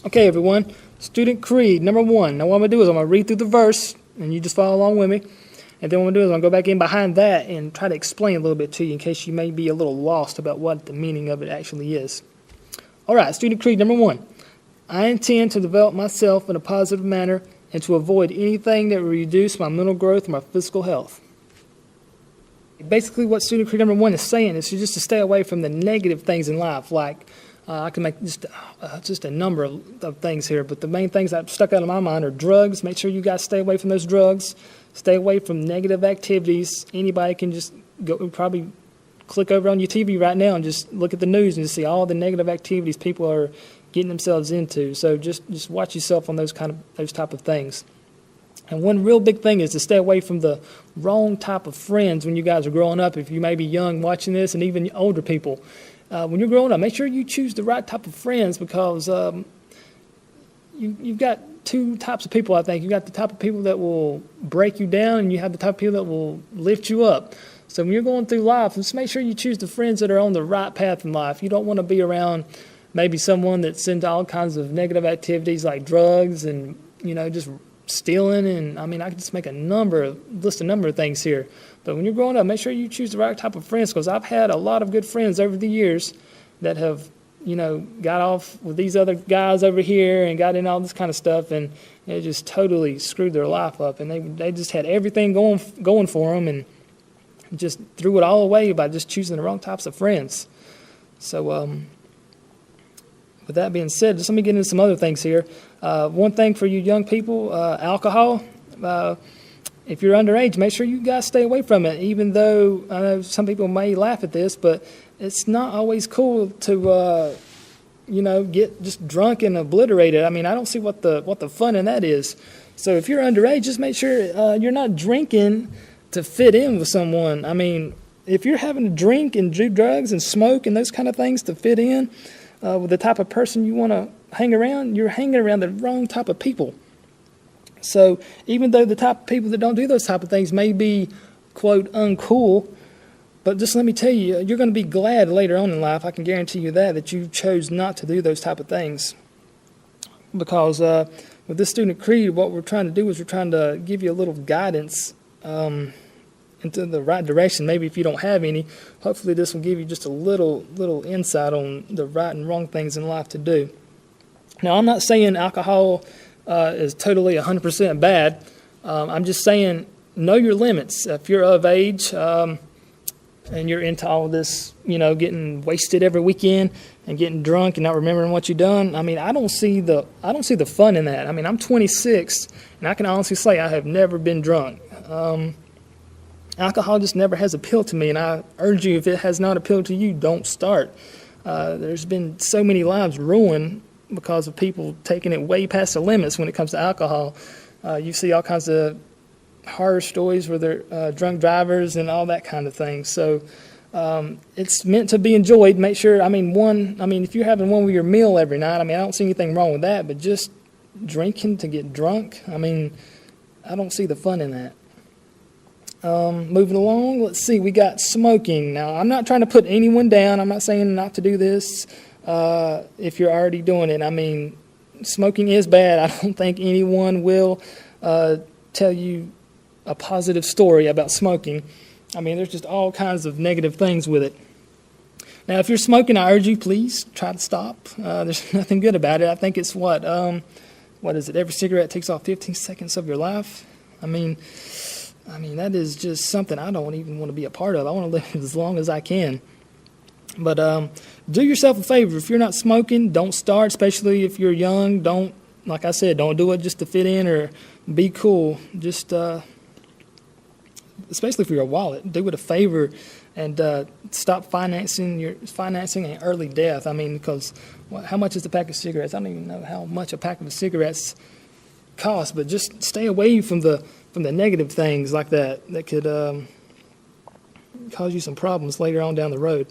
Okay, everyone. Student Creed, number 1. Now, what I'm going to do is I'm going to read through the verse, and you just follow along with me. And then what I'm going to do is I'm going to go back in behind that and try to explain a little bit to you in case you may be a little lost about what the meaning of it actually is. All right, Student Creed, number 1. I intend to develop myself in a positive manner and to avoid anything that will reduce my mental growth or my physical health. Basically, what Student Creed number 1 is saying is just to stay away from the negative things in life, like I can make just a number of things here, but the main things that stuck out of my mind are drugs. Make sure you guys stay away from those drugs. Stay away from negative activities. Anybody can just go probably click over on your TV right now and just look at the news and just see all the negative activities people are getting themselves into. So just watch yourself on those type of things. And one real big thing is to stay away from the wrong type of friends when you guys are growing up. If you may be young watching this, and even older people, when you're growing up, make sure you choose the right type of friends, because you've got two types of people, I think. You've got the type of people that will break you down, and you have the type of people that will lift you up. So when you're going through life, just make sure you choose the friends that are on the right path in life. You don't want to be around maybe someone that's into all kinds of negative activities like drugs and, just stealing. And I could just make list a number of things here. But when you're growing up, make sure you choose the right type of friends, because I've had a lot of good friends over the years that have, got off with these other guys over here and got in all this kind of stuff, and it just totally screwed their life up. And they just had everything going for them, and just threw it all away by just choosing the wrong types of friends. So with that being said, just let me get into some other things here. One thing for you young people, alcohol. If you're underage, make sure you guys stay away from it, even though I know some people may laugh at this, but it's not always cool to, get just drunk and obliterated. I don't see what the fun in that is. So if you're underage, just make sure you're not drinking to fit in with someone. If you're having to drink and do drugs and smoke and those kind of things to fit in with the type of person you want to hang around, you're hanging around the wrong type of people. So even though the type of people that don't do those type of things may be, quote, uncool, but just let me tell you, you're going to be glad later on in life, I can guarantee you that you chose not to do those type of things. Because with this Student Creed, what we're trying to do is we're trying to give you a little guidance into the right direction. Maybe if you don't have any, hopefully this will give you just a little insight on the right and wrong things in life to do. Now, I'm not saying alcohol is totally 100% bad. I'm just saying know your limits. If you're of age and you're into all this, getting wasted every weekend and getting drunk and not remembering what you've done, I don't see the fun in that. I'm 26, and I can honestly say I have never been drunk. Alcohol just never has appealed to me, and I urge you, if it has not appealed to you, don't start. There's been so many lives ruined because of people taking it way past the limits when it comes to alcohol. You see all kinds of horror stories where they're drunk drivers and all that kind of thing. So it's meant to be enjoyed. Make sure, if you're having one with your meal every night, I don't see anything wrong with that, but just drinking to get drunk, I don't see the fun in that. Moving along, let's see, we got smoking. Now, I'm not trying to put anyone down. I'm not saying not to do this if you're already doing it. Smoking is bad. I don't think anyone will tell you a positive story about smoking. There's just all kinds of negative things with it. Now, if you're smoking, I urge you, please try to stop. There's nothing good about it. I think it's what is it? Every cigarette takes off 15 seconds of your life. That is just something I don't even want to be a part of. I want to live as long as I can. But do yourself a favor. If you're not smoking, don't start, especially if you're young. Don't, like I said, don't do it just to fit in or be cool. Just, especially for your wallet, do it a favor and stop financing an early death. Because how much is a pack of cigarettes? I don't even know how much a pack of cigarettes costs, but just stay away from the negative things like that could cause you some problems later on down the road.